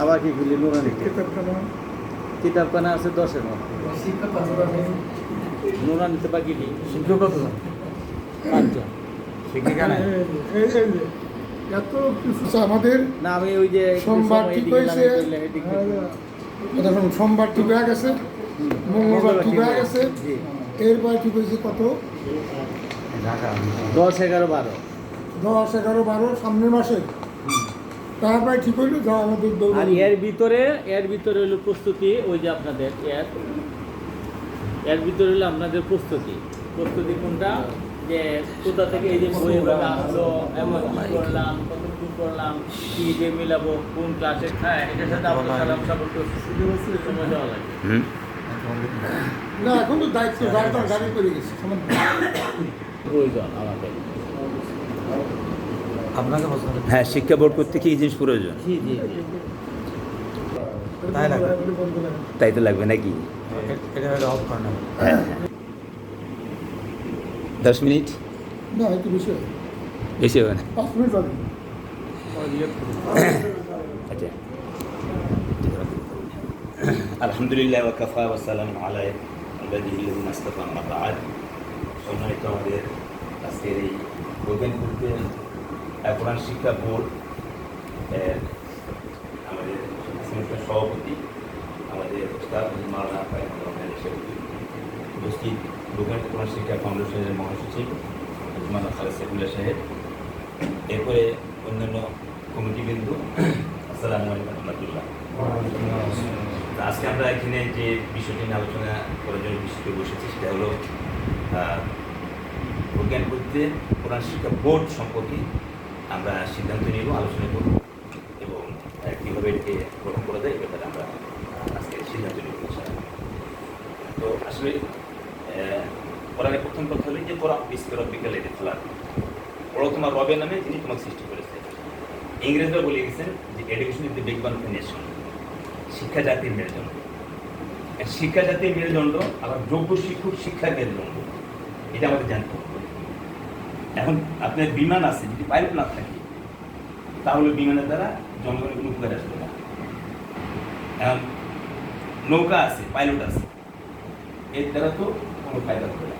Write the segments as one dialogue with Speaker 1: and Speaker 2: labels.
Speaker 1: আবার কি খুলি নুরানি কিতাবখানা আছে 10-এর মতো নুরানিতে বাকি নেই
Speaker 2: শিক্ষক কত
Speaker 1: 5 জন
Speaker 2: শিক্ষিকা নাই
Speaker 3: এত কিছু আমাদের
Speaker 1: না আমি ওই যে
Speaker 3: সোমবার ঠিক হয়েছে সোমবার ঠিক হয়ে গেছে মঙ্গলবার ঠিক হয়ে গেছে
Speaker 1: জি
Speaker 3: এরপর ঠিক হয়েছে কত
Speaker 1: 10-11-12
Speaker 3: 10-11-12 সামনের মাসে তারপরে ঠিক হইলো যা আমাদের
Speaker 1: আর এর ভিতরে হলো প্রস্তুতি ওই যে আপনাদের এর ভিতরে হলো আপনাদের প্রস্তুতি কোনটা যে কোথা থেকে এই যে বইভাবে আসলো এমন কি করলাম কতটুকু করলাম কি দিয়ে মিলাবো কোন ক্লাসে খায় এটার সাথে আপনার সালাম সাপোর্ট সময় দেওয়া লাগে
Speaker 3: না এখন তো দায়িত্ব গাড়ি করে গেছে
Speaker 1: প্রয়োজন আমাদের
Speaker 2: আপনাকে পছন্দ
Speaker 4: হ্যাঁ শিক্ষা বোর্ড করতে কি এই জিনিস প্রয়োজন
Speaker 1: জি জি
Speaker 2: তাই লাগবে
Speaker 4: তাই তো লাগবে নাকি
Speaker 2: এটা হলে অফ করে নেব
Speaker 4: হ্যাঁ 10 মিনিট
Speaker 3: না একটু বেশি হয়
Speaker 4: বেশি হবে না
Speaker 3: 5 মিনিট লাগে
Speaker 4: আচ্ছা আলহামদুলিল্লাহ ওয়া কাফা ওয়া সালামুন আলা আল্লাযিনা ইসতাফা আম্মা বা'দ সম্মানিত আমাদের আজকের এই বৈজ্ঞানিক গ্রুপে কোরআন শিক্ষা বোর্ড আমাদের সেমিস্টার সভাপতি আমাদের উস্তাদ মাওলানা ফায়দুল সাহেব উপস্থিত বৈজ্ঞানিক কোরআন শিক্ষা ফাউন্ডেশনের মহাসচিব মাওলানা খালেদ সাইফুল্লাহ সাহেব এরপরে অন্যান্য কমিটিবৃন্দ আসসালামু আলাইকুম রহমতুল্লাহ। আজকে আমরা এখানে যে বিষয়টি নিয়ে আলোচনা করার জন্য বিষয়টি বসেছি সেটা হলো বৈজ্ঞানিক গ্রুপে কোরআন শিক্ষা বোর্ড সম্পর্কে আমরা সিদ্ধান্ত নেব আলোচনা করব এবং কীভাবে এটাকে গঠন করা যায় এই ব্যাপারে আমরা আজকে সিদ্ধান্ত নেব। তো আসলে কোরআনের প্রথম কথা হলো যে তোরা বিস্ফোরক বিকালে দেখলাম ওরা তোমার রবের নামে যিনি তোমাকে সৃষ্টি করেছে। ইংরেজরা বলে গেছেন যে education is the backbone of the nation, শিক্ষা জাতির মেরুদণ্ড। শিক্ষা জাতির মেরুদণ্ড আবার যোগ্য শিক্ষক শিক্ষার মেরুদণ্ড, এটা আমাদের জানতে হবে। এখন আপনার বিমান আছে, যদি পাইলট না থাকে তাহলে বিমানের দ্বারা জনগণের কোনো উপকার আসবে না। এখন নৌকা আছে, পাইলট আছে, এর দ্বারা তো কোনো ফায়দা হবে না।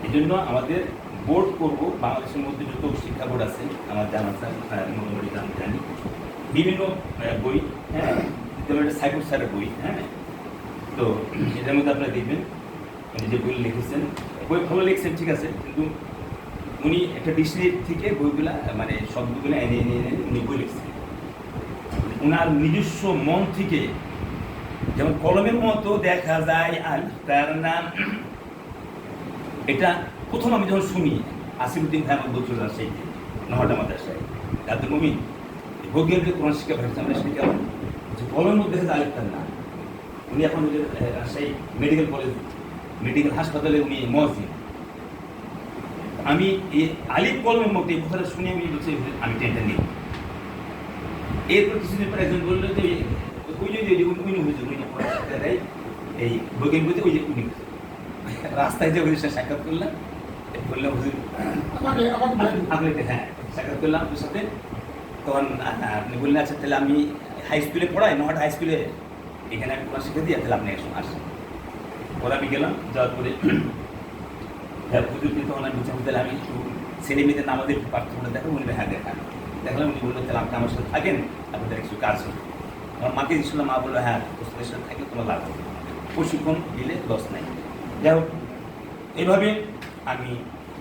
Speaker 4: এই জন্য আমাদের বোর্ড করব বাংলাদেশের মধ্যে যত শিক্ষা বোর্ড আছে আমার জানা মোটামুটি জানি বিভিন্ন বই, হ্যাঁ যেমন একটা সাইফুর স্যারের বই, হ্যাঁ তো এটার মধ্যে আপনারা দেখবেন উনি যে বই লিখেছেন, বই ভালো লিখছেন ঠিক আছে, কিন্তু উনি একটা ডিকশনারি থেকে বইগুলা মানে শব্দগুলো এনে এনে এনে উনি বই লিখছেন ওনার নিজস্ব মন থেকে। যেমন কলমের মতো দেখা যায় আর তার নাম, এটা প্রথম আমি যখন শুনি আসিফুদ্দিন ভাই আমার বলছিল সেই নহটা মাদ্রাসায় এত মমিন বৈজ্ঞানিক কোরআন শিক্ষা ভাবছে আমরা সেটা কেমন কলমের মধ্যে দেখা যায় আলিফ তার নাম। উনি এখন সেই মেডিকেল কলেজ মেডিকেল হাসপাতালে উনি মহসিন। আমি এই আলিফ কলমের মধ্যে এই কথাটা শুনে আমি বলছি আমি টেনশন নিই। এরপর কিছুদিন পর একজন বললো যে ওই যে উনি হয়েছে উনি দেয় এই বৈজ্ঞানিক বইতে ওই যে উনি রাস্তায় যে ওই সাক্ষাৎ করলাম, বললাম হুজুর আপনি হ্যাঁ সাক্ষাৎ করলাম ওর সাথে। তখন আপনি বললেন আচ্ছা তাহলে আমি হাই স্কুলে পড়াই, নহট হাই স্কুলে, এখানে আমি পড়া শিখে দিই, তাহলে আপনি একসঙ্গে আসেন। ওরা আমি গেলাম, যাওয়ার পরে হুজুরকে তখন আমি বলছিলাম তাহলে আমি একটু ছেলে মেয়েদের নামাজের একটু পার্থক্য দেখাবো। উনি হ্যাঁ দেখান দেখলাম। উনি বললো তাহলে আপনি আমার সাথে থাকেন, আপনাদের কিছু কাজ হবে। আমার মাকে দিয়েছিলাম, মা বললো হ্যাঁ ওদের সাথে থাকলে তোমার লাভ হবে, প্রশিক্ষণ দিলে লস নাই। যাই হোক এইভাবে আমি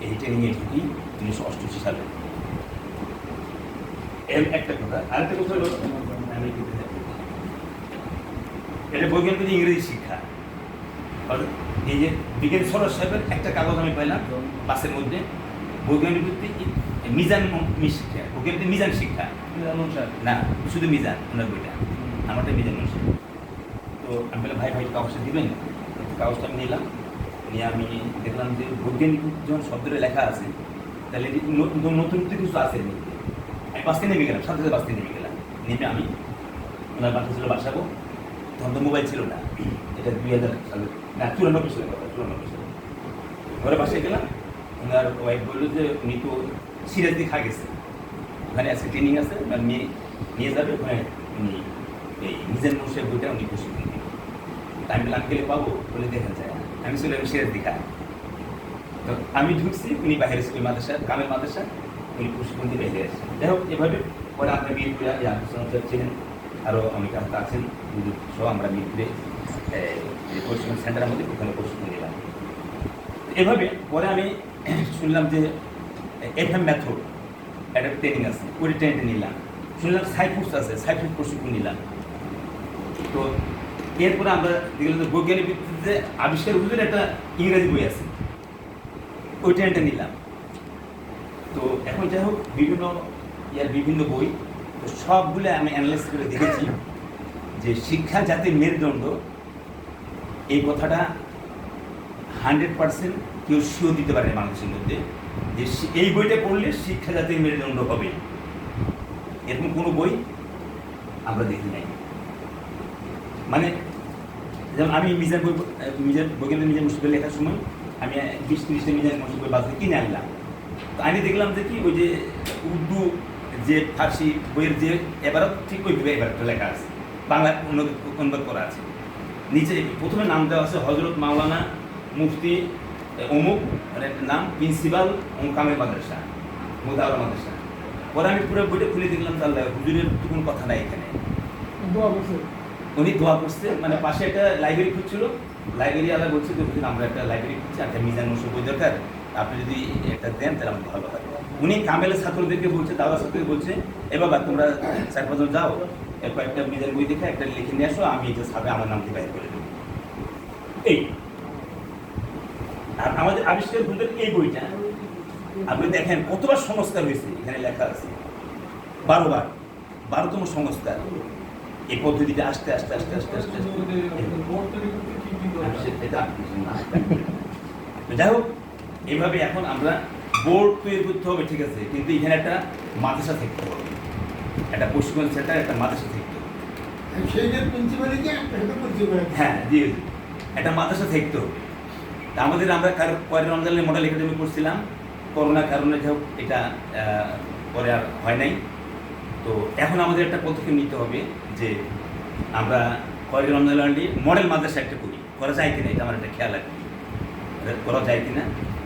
Speaker 4: এই ট্রেনিংয়ে ঢুকি 1988 সালে। এর একটা কথা, আরেকটা কথা হলো আমি এটা বৈজ্ঞানিক ইংরেজি শিক্ষা। এই যে বিজ্ঞানী সরোজ সাহেবের একটা কাগজ আমি পাইলাম বাসের মধ্যে, বৈজ্ঞানিক মিজান শিক্ষা, বৈজ্ঞানিক মিজান শিক্ষা না শুধু মিজান ওনার বইটা, আমারটা মিজান অনুসার। তো আমি বললাম ভাই কাগজটা দিবেন, কাগজটা আমি নিলাম, নিয়ে আমি দেখলাম যে বৈজ্ঞানিক যখন শব্দটা লেখা আছে তাহলে নতুন কিছু আছে। আমি বাসতে নেমে গেলাম, সাথে সাথে বাসতে নেমে গেলাম। নেমে আমি ওনার বাসা ছিল বাসাবো, তখন তো মোবাইল ছিল না, এটা 2000 সালে না 94 সালের কথা, 94 সালে। ঘরে বাসায় গেলাম, ওনার ওয়াইফ বললো যে উনি তো সিরিয়াস দিয়ে খা গেছে, ওখানে আজকে ট্রেনিং আছে, নিয়ে যাবে, ওখানে উনি এই নিজের মানুষের বইটা উনি প্রশিক্ষণ দিবেন। আমি বললাম গেলে পাবো বলে দেখেন যায় আমি চলে আমি সেরে দেখা। তো আমি ঢুকছি, উনি বাইরে স্কুল মাদ্রাসা কামেল মাদ্রাসা, উনি প্রশিক্ষণ দিয়ে বাইরে আসছেন। যাই হোক এভাবে পরে আমরা মিরপুরে ছিলেন, আরও অনেক আছেন সহ আমরা মিরপুরে প্রশিক্ষণ সেন্টারের মধ্যে ওখানে প্রশিক্ষণ নিলাম। এভাবে পরে আমি শুনলাম যে এফএম মেথড একটা ট্রেনিং আছে, ওই ট্রেনিংটা নিলাম। শুনলাম সাইফুস আছে, সাইফুস প্রশিক্ষণ নিলাম। তো এরপরে আমরা দেখলাম যে বৈজ্ঞানিক ভিত্তিতে আবিষ্কার হুজুরের একটা ইংরেজি বই আছে, ওই ট্রেনিংটা নিলাম। তো এখন যাই হোক বিভিন্ন বই, তো সবগুলো আমি অ্যানালাইজ করে দেখেছি যে শিক্ষা জাতির মেরুদণ্ড, এই কথাটা 100% কেউ শিওর দিতে পারে মানুষের মধ্যে যে এই বইটা পড়লে শিক্ষা জাতির মেরুদণ্ড হবে, এরকম কোনো বই আমরা দেখি নাই। মানে যেমন আমি মিজান বৈজ্ঞানিক মিজান মুশফিক লেখার সময় আমি 20-30টা মিজান মুশফিক বই বাজারে কিনে আনলাম। তো আমি দেখলাম যে কি ওই যে উর্দু যে ফার্সি বইয়ের যে এবারও ঠিক ওইভাবে এবারটা লেখা আছে, বাংলা অনুবাদ করা আছে। নিচে প্রথমে নাম দেওয়া আছে হজরত মাওলানা মুফতি অমুক, মানে নাম প্রিন্সিপাল কামেল মাদ্রাসা, মোদাওয়ারা মাদ্রাসা। পরে আমি পুরো বইটা খুলে দেখলাম তাহলে হুজুরের কোনো কথা নাই এখানে। উনি দোয়া করছে, মানে পাশে একটা লাইব্রেরি খুঁজছিল, লাইব্রেরি আলাদা বলছে যে হুজুর আমরা একটা লাইব্রেরি খুঁজছি, একটা মিজান মুশফিক বই দরকার, আপনি যদি একটা দেন তাহলে আমার ভালো হয়। উনি কামেলের ছাত্রদেরকে বলছে, দাওয়া ছাত্রদের বলছে, এ বাবা তোমরা 4-5 জন যাও, এরপর একটা মিজান বই দেখে একটা লিখে নিয়ে আসো, আমি এটা সাথে আমার নামটি বাইর করে দেবো। এই আর আমাদের আবিষ্কার হুজুরের এই বইটা আপনি দেখেন কতবার সংস্কার হয়েছে, এখানে লেখা আছে 12তম সংস্কার। এই পদ্ধতিটা আস্তে আস্তে আস্তে আস্তে আস্তে যাই হোক এইভাবে এখন আমরা বোর্ড তৈরি করতে হবে, ঠিক আছে, কিন্তু এখানে একটা মাদ্রাসা থাকতে হবে, একটা প্রশিক্ষণ সেন্টার, একটা মাদ্রাসা থাকতে হবে। হ্যাঁ জি, একটা মাদ্রাসা থাকতে হবে। তা আমাদের আমরা পরে রমজানের মডেল একাডেমি করছিলাম, করোনার কারণে যাই হোক এটা পরে আর হয় নাই। তো এখন আমাদের একটা পদক্ষেপ নিতে হবে যে আমরা পরে রমজানের মডেল মাদ্রাসা একটা করা যায় কিনা, এটা আমার একটা খেয়াল রাখবে, করা যায় কিনা।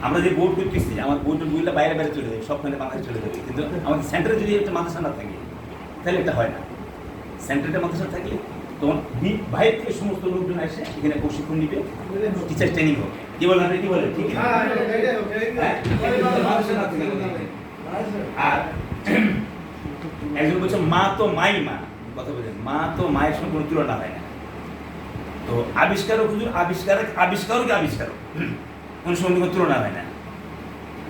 Speaker 4: আমরা যে বোর্ড করতেছি, আমার বোর্ডের বইগুলো বাইরে বাইরে চলে যাবে, সবখানে বাংলায় চলে যাবে, কিন্তু আমাদের সেন্টারে যদি একটা মাদ্রাসা না থাকে তাহলে এটা হয় না। সেন্টারটা মাদ্রাসা থাকলে তোমার বাইরে থেকে সমস্ত লোকজন এসে এখানে প্রশিক্ষণ নিবে, টিচার ট্রেনিং হবে। কি বলেন, কি বলেন? ঠিক আছে। আর একজন বলছে মা তো মাই মা, কথা বলছেন, মা তো মায়ের সঙ্গে কোনো তুলনা হয় না। তো আবিষ্কারক হুজুর আবিষ্কারক কোনো সঙ্গে কোনো তুলনা হয় না।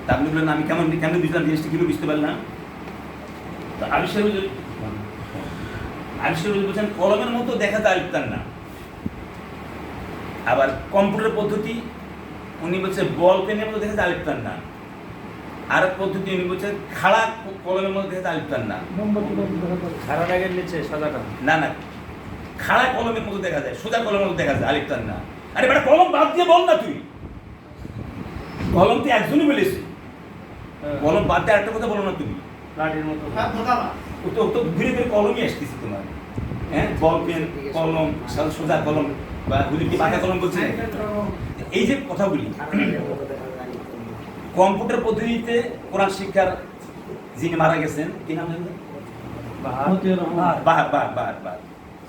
Speaker 4: তা আপনি বললেন আমি কেমন বুঝলাম জিনিসটা কীভাবে বুঝতে পারলাম? তো আবিষ্কার হুজুর বলছেন কলমের মতো দেখাতে আলিপ্তার না। আবার কম্পিউটার পদ্ধতি উনি বলছে বল পেনের মতো দেখাতে আলিপ্তার না। আর এক পদ্ধতি উনি বলছে খাড়া কলমের মধ্যে দেখাতে আলিপ্তার না।
Speaker 2: সারা ব্যাগের নিচে সাদাটা
Speaker 4: না খাড়া কলমের মতো দেখা যায়, সোজা কলমের মতো দেখা যায়, আলিপ্তার না। আরে বেটা কলম বাদ দিয়ে বল না, তুই কলম তো একজনই বলেছি, কলম বাদ দিয়ে আরেকটা কথা বলো না তুমি।
Speaker 2: লাঠির মতো
Speaker 4: ও তো ঘুরে ঘুরে কলমই আসতেছি তোমার। হ্যাঁ, বল পেন কলম, সোজা কলম বা কি বাঁকা কলম বলছে। এই যে কথাগুলি কম্পিউটার পদ্ধতিতে কোরআন শিক্ষার যিনি মারা গেছেন, কি নাম জানেন? বাহার।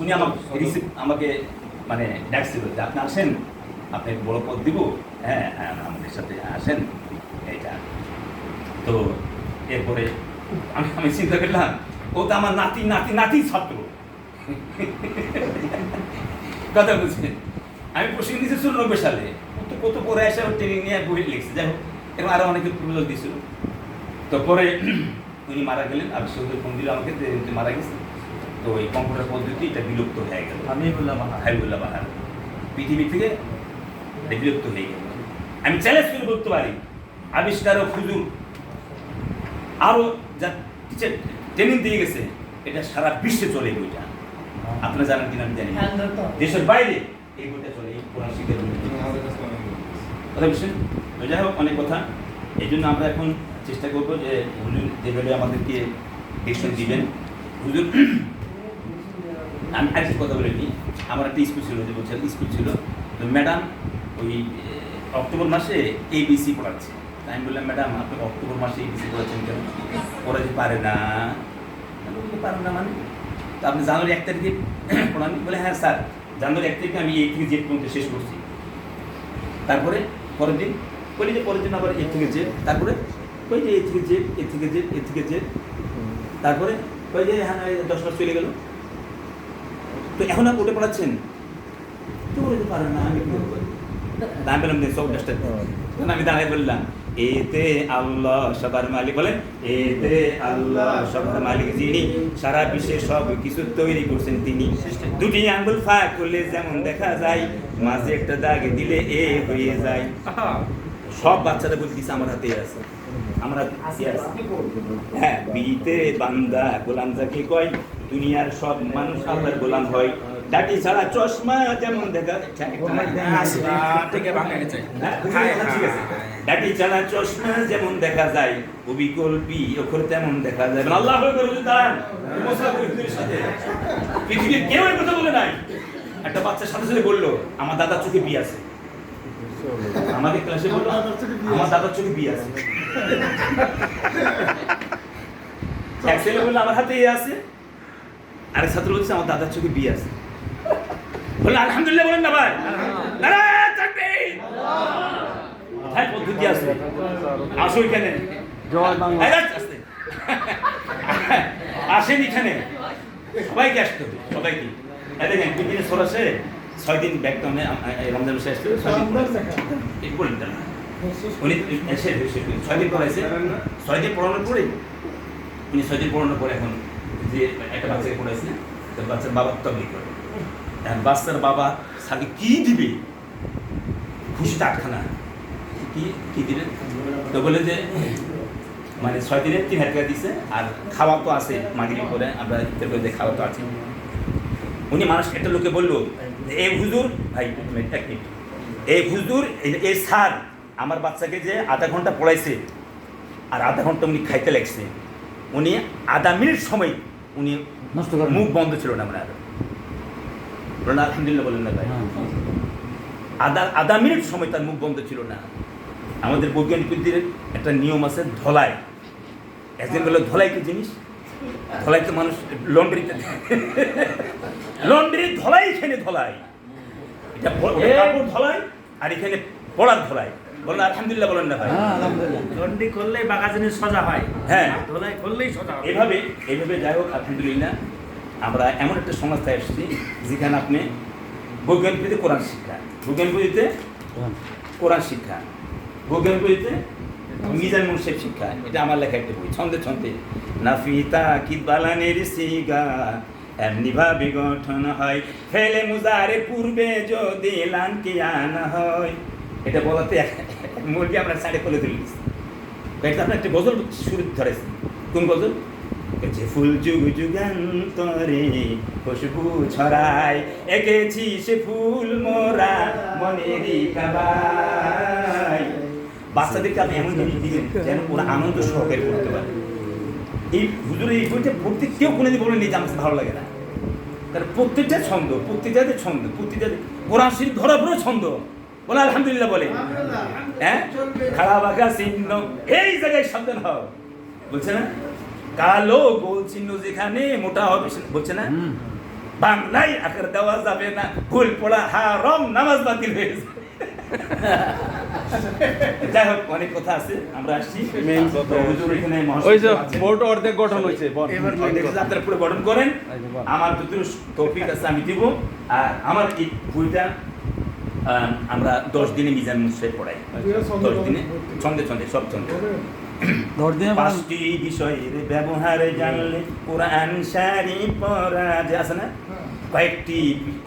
Speaker 4: উনি আমাকে মানে ডাকছিল যে আপনি আসেন, আপনি বড় পদ দিব, হ্যাঁ আমাদের সাথে আসেন এইটা। তো এরপরে আমি চিন্তা করলাম ও তো আমার নাতি ছাত্র, কথা বলছেন। আমি প্রশিক্ষণ দিয়েছি 94 সালে, কত পরে এসে ট্রেনিং নিয়ে বই লিখছে। যাই হোক এবং আরও অনেকে প্রপোজাল দিয়েছিল। তো পরে উনি মারা গেলেন, আর সৌদের ফোন দিল আমাকে মারা গেছে। তো এই কম্পিউটার পদ্ধতি এটা বিলুপ্ত হয়ে গেল, হাবিবুল্লাহ বাহার পৃথিবী থেকে বিলুপ্ত হয়ে গেল। আমি চ্যালেঞ্জ করে বলতে পারি আবিষ্কারক হুজুর আরও যা ট্রেনিং দিয়ে গেছে, এটা সারা বিশ্বে চলে। এই বইটা আপনারা জানেন কিনা আমি জানি, দেশের বাইরে এই বইটা চলে, এই কোরআন শিক্ষার কথা বুঝছেন। যাই হোক অনেক কথা, এই জন্য আমরা এখন চেষ্টা করবো যে হুজুর যেভাবে আমাদেরকে ডিকশন দিবেন, হুজুর আমি আরেকটি কথা বলে নিই, আমার একটা স্কুল ছিল, যে বলছিলাম স্কুল ছিল, তো ম্যাডাম ওই অক্টোবর মাসে ABC পড়াচ্ছে। তাই আমি বললাম, ম্যাডাম আপনি অক্টোবর মাসে ABC পড়াচ্ছেন কেন? ওরা যে পারে না। আমি বললাম, পারে না মানে? তো আপনি জানুয়ারি 1 তারিখে পড়ান? বলে হ্যাঁ স্যার, জানুয়ারি 1 তারিখে আমি A থেকে Z পর্যন্ত শেষ করছি। তারপরে পরের দিন বলি যে পরের দিন আবার A থেকে Z, তারপরে ওই যে A থেকে Z, A থেকে Z, A থেকে Z, তারপরে ওই যে হ্যাঁ 10 মাস চলে গেল। তো এখন আপনি ওটা পড়াচ্ছেন? তো বলে পারেন না, আমি কি করবো? আমি বললাম যে সব চেষ্টা, আমি দাঁড়াই বললাম, এতে আল্লাহ সবার মালিক, বলেন এতে আল্লাহ সবার মালিক যিনি, সারা বিশ্বে সব কিছু তৈরি করছেন তিনি। দুটি আঙ্গুল ফাঁক করলে যেমন দেখা যায়, মাঝে একটা দাগ দিলে এ হয়ে যায়। সব বাচ্চারা বলে দিচ্ছে আমার হাতে আছে, আমার হাতে আছে। হ্যাঁ, বিতে বান্দা গোলাম যাকে কয়, দুনিয়ার সব মানুষ আল্লাহর গোলাম হয়। ডাটি ছাড়া চশমা যেমন দেখা ডাটি ছাড়া চশমা যেমন দেখা যায়, অবিকল্পী অক্ষর তেমন দেখা যায়। আল্লাহ পৃথিবীর কেউ কথা বলে নাই। একটা বাচ্চার সাথে সাথে বললো আমার দাদার চোখে বিয়ে আছে। আমাদের ক্লাসে বললো আমার দাদার চোখে বিয়ে আছে। এক ছেলে বললো আমার হাতে আছে, আরেক ছাত্র বলছে আমার দাদার চোখে বিয়ে আছে। বললো আলহামদুলিল্লাহ বলেন না ভাই, কোথায় পদ্ধতি আছে? আসো এখানে, আসেন এখানে, সবাইকে আসতে হবে, সবাইকে। দেখেন 2 দিনে সরাসে 6 দিন ব্যাকগ্রাউন্ডে রমজান মাসে আসছিল, 6 দিন বলেন না উনি এসে 6 দিন পড়াইছে। 6 দিন পড়ানোর পরে উনি 6 দিন পড়ানোর পরে এখন যে একটা বাচ্চাকে পড়াইছে, তো বাচ্চার বাবা তবলিগ করে। এখন বাচ্চার বাবা সাথে কি দিবে, খুশিতে আটখানা। কি দিবে? তো বলে যে মানে 6 দিনে 3000 টাকা দিছে, আর খাওয়া তো আছে, মাগরিব করে আমরা ইফতার করে খাওয়া তো আছে। উনি মানুষ একটা লোকে বললো, এই হুজুর ভাই এই হুজুর এই স্যার আমার বাচ্চাকে যে আধা ঘন্টা পড়াইছে, আর আধা ঘন্টা উনি খাইতে লাগছে, উনি আধা মিনিট সময় উনি মুখ বন্ধ ছিল না। মানে বলেন আলহামদুলিল্লাহ বলেন না ভাই, আধা মিনিট সময় তার মুখ বন্ধ ছিল না। আমাদের বৈজ্ঞানিকদের একটা নিয়ম আছে, ধলাই। একদিন বললো ধলাই কি জিনিস? ধলাই তো মানুষ লন্ড্রিতে লন্ড্রি ধলাই, এখানে ধলাই, এটা কাপড় ধলাই, আর এখানে পড়ার ধলাই। বলেন আলহামদুলিল্লাহ বলেন না ভাই?
Speaker 2: লন্ড্রি করলেই বাঁকা জিনিস সোজা হয়,
Speaker 4: হ্যাঁ
Speaker 2: ধোলাই করলেই সোজা হয়।
Speaker 4: এইভাবে যাই হোক, আলহামদুলিল্লাহ আমরা এমন একটা সংস্থায় এসেছি যেখানে আপনি বৈজ্ঞানিকতে কোরআন শিক্ষা, বৈজ্ঞানিকতে কোরআন শিক্ষা, বৈজ্ঞানিকতে মিজান মুন্সেফ শিক্ষা। এটা আমার লেখা একটা বই, ছন্দে ছন্দে। নাফিতা কিদবালানের সিগা এমনি ভাবে গঠন হয়, ফেলে মুজারে পূর্বে যদি লান কিয়ানা হয়। এটা বলাতে মুরগি আমরা সাইডে খুলে তুলেছি। এটা আপনার একটা গজল শুরু ধরেছি। কোন গজল? যে ফুল যুগ যুগান্তরে খুশবু ছড়ায়, এঁকেছি সে ফুল মোরা মনেরই কাবায়। বাচ্চাদেরকে আপনি এমন জিনিস দিবেন যেন ওরা আনন্দ সহকারে পড়তে পারে। এই হুজুর এই বইটা পড়তে কেউ কোনোদিন বলেনি যে আমার ভালো লাগে না, কারণ প্রত্যেকটা ছন্দ, প্রত্যেকটাতে ছন্দ, প্রত্যেকটাতে কোরআন শরীফ ধরা পুরো ছন্দ। বলে আলহামদুলিল্লাহ বলে, হ্যাঁ খারাপ আঁকা চিহ্ন এই জায়গায় সাবধান হও, বলছে না? কালো গোল চিহ্ন যেখানে মোটা হবে বলছে না? বাংলায় আকার দেওয়া যাবে না, ভুল পড়া হারাম, নামাজ বাতিল হয়ে যাবে। যাই হোক, অনেক কথা আছে, আমরা আসছি মেইন কথা। হুজুর এখানে
Speaker 5: ওই যে বোর্ড অর্ধেক গঠন হয়েছে,
Speaker 4: এবার আপনারা পুরো গঠন করেন, আমার যতটুকু তৌফিক আছে আমি দিব। আর আমার এই বইটা আমরা 10 দিনে মিজান মুন্সেফ পড়াই, 10 দিনে ছন্দে ছন্দে সব ছন্দে। 5টি বিষয়ের ব্যবহার জানলে কোরআন শরীফ পড়া যায়, আছে না?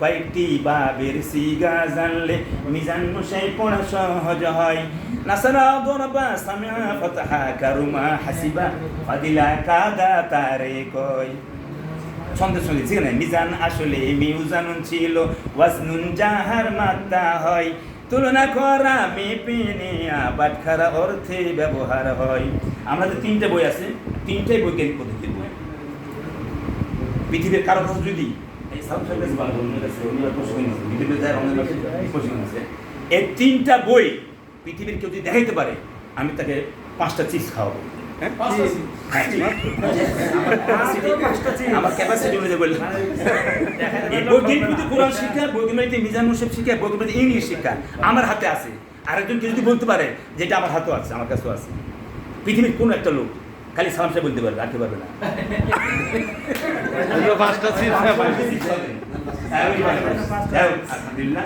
Speaker 4: কয়েকটি বাবের সিগা জানলে মিজান মুন্সেফ পড়া সহজ হয়। নাসারা দরবা সামিয়া ফাতহা কারুমা হাসিবা ফাদিলা কাদা তারে কয়। ছন্দে ছন্দে ঠিক না? মিজান আসলে মিউজানুন ছিল, ওয়াজনুন যাহার মাত্রা হয়, তুলনা করা মেপেনে আবাদ খারা অর্থে ব্যবহার হয়। আমাদের 3টে বই আছে, 3টাই বৈজ্ঞানিক পদ্ধতির বই। পৃথিবীর কারো কাছে যদি এই সাউথ সার্ভিস ভালো উন্নত আছে, উনি প্রশিক্ষণ নিয়েছে, বিভিন্ন জায়গায় অনেক প্রশিক্ষণ নিয়েছে। এই 3টা বই পৃথিবীর কেউ যদি দেখাইতে পারে, আমি তাকে 5টা চিজ খাওয়াবো। হ্যাঁ? হ্যাঁ, ঠিক। আমার ক্যাপাসিটি অনুযায়ী বললাম। এই বৈজ্ঞানিক কোরআন শিক্ষা, বৈজ্ঞানিক মিজান মুশারফ শিক্ষা, বৈজ্ঞানিক ইংলিশ শিক্ষা আমার হাতে আছে। আরেকজনকে যদি বলতে পারে যেটা আমার হাতেও আছে, আমার কাছেও আছে, পৃথিবীর কোনো একটা লোক খালি সালাম সাহেব বলতে পারবে, আর কেউ পারবে না।
Speaker 5: 5টা সিট
Speaker 4: আলহামদুলিল্লাহ।